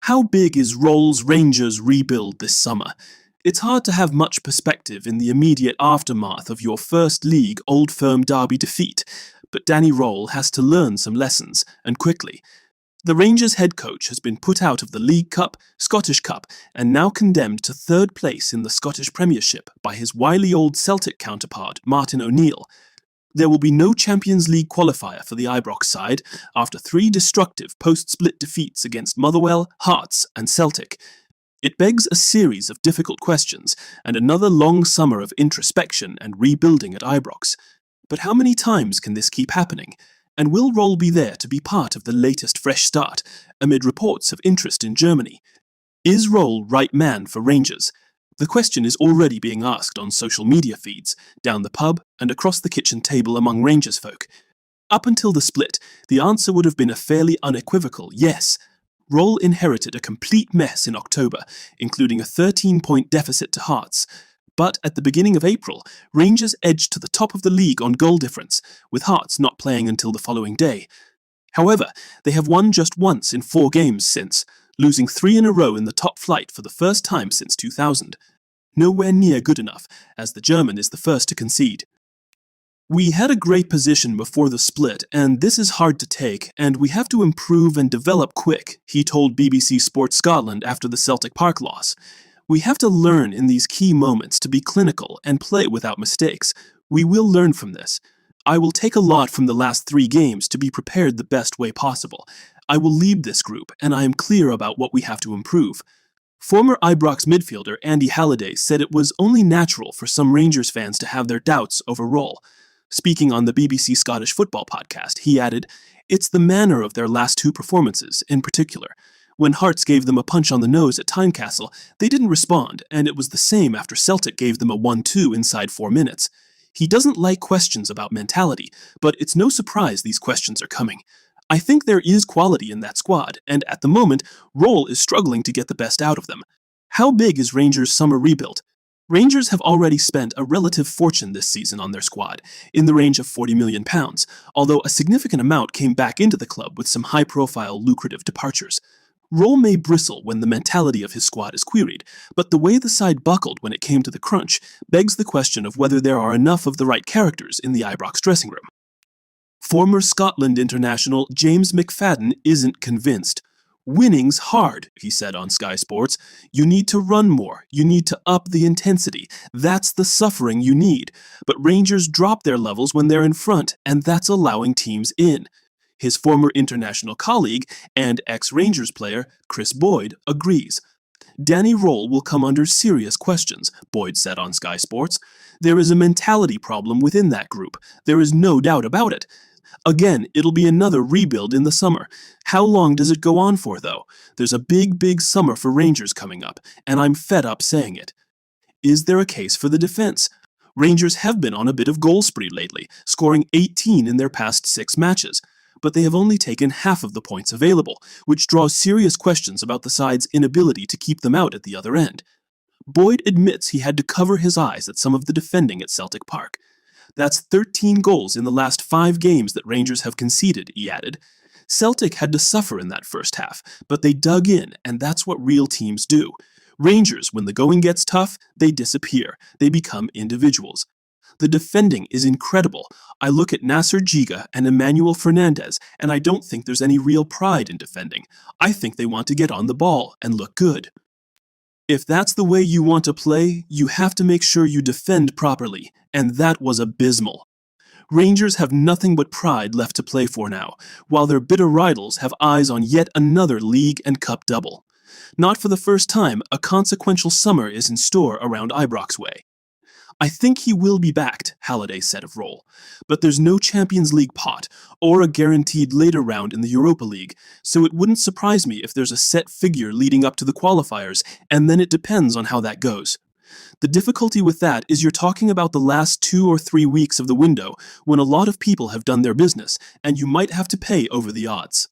How big is Rohl's Rangers rebuild this summer? It's hard to have much perspective in the immediate aftermath of your first league Old Firm derby defeat, but Danny Rohl has to learn some lessons, and quickly. The Rangers head coach has been put out of the League Cup, Scottish Cup, and now condemned to third place in the Scottish Premiership by his wily old Celtic counterpart, Martin O'Neill. There will be no Champions League qualifier for the Ibrox side after 3 destructive post-split defeats against Motherwell, Hearts and Celtic. It begs a series of difficult questions and another long summer of introspection and rebuilding at Ibrox. But how many times can this keep happening? And will Rohl be there to be part of the latest fresh start, amid reports of interest in Germany? Is Rohl right man for Rangers? The question is already being asked on social media feeds, down the pub and across the kitchen table among Rangers folk. Up until the split, the answer would have been a fairly unequivocal yes. Rohl inherited a complete mess in October, including a 13-point deficit to Hearts. But at the beginning of April, Rangers edged to the top of the league on goal difference, with Hearts not playing until the following day. However, they have won just once in 4 games since, losing 3 in a row in the top flight for the first time since 2000. Nowhere near good enough, as the German is the first to concede. "We had a great position before the split, and this is hard to take, and we have to improve and develop quick," he told BBC Sports Scotland after the Celtic Park loss. "We have to learn in these key moments to be clinical and play without mistakes. We will learn from this. I will take a lot from the last 3 games to be prepared the best way possible. I will lead this group, and I am clear about what we have to improve." Former Ibrox midfielder Andy Halliday said it was only natural for some Rangers fans to have their doubts over Rohl. Speaking on the BBC Scottish Football podcast, he added, "It's the manner of their last 2 performances, in particular. When Hearts gave them a punch on the nose at Tynecastle, they didn't respond, and it was the same after Celtic gave them a 1-2 inside 4 minutes. He doesn't like questions about mentality, but it's no surprise these questions are coming. I think there is quality in that squad, and at the moment, Rohl is struggling to get the best out of them. How big is Rangers' summer rebuild? Rangers have already spent a relative fortune this season on their squad, in the range of £40 million, although a significant amount came back into the club with some high-profile, lucrative departures. Rohl may bristle when the mentality of his squad is queried, but the way the side buckled when it came to the crunch begs the question of whether there are enough of the right characters in the Ibrox dressing room. Former Scotland international James McFadden isn't convinced. "Winning's hard," he said on Sky Sports. "You need to run more. You need to up the intensity. That's the suffering you need. But Rangers drop their levels when they're in front, and that's allowing teams in." His former international colleague and ex-Rangers player, Chris Boyd, agrees. "Danny Rohl will come under serious questions," Boyd said on Sky Sports. "There is a mentality problem within that group. There is no doubt about it. Again, it'll be another rebuild in the summer. How long does it go on for, though? There's a big summer for Rangers coming up, and I'm fed up saying it." Is there a case for the defense? Rangers have been on a bit of goal spree lately, scoring 18 in their past 6 matches. But they have only taken half of the points available, which draws serious questions about the side's inability to keep them out at the other end. Boyd admits he had to cover his eyes at some of the defending at Celtic Park. "That's 13 goals in the last 5 games that Rangers have conceded," he added. "Celtic had to suffer in that first half, but they dug in, and that's what real teams do. Rangers, when the going gets tough, they disappear. They become individuals. The defending is incredible. I look at Nasser Giga and Emmanuel Fernandez, and I don't think there's any real pride in defending. I think they want to get on the ball and look good." If that's the way you want to play, you have to make sure you defend properly, and that was abysmal. Rangers have nothing but pride left to play for now, while their bitter rivals have eyes on yet another league and cup double. Not for the first time, a consequential summer is in store around Ibrox way. "I think he will be backed," Halliday said of Rohl. "But there's no Champions League pot, or a guaranteed later round in the Europa League, so it wouldn't surprise me if there's a set figure leading up to the qualifiers, and then it depends on how that goes. The difficulty with that is you're talking about the last 2 or 3 weeks of the window, when a lot of people have done their business, and you might have to pay over the odds."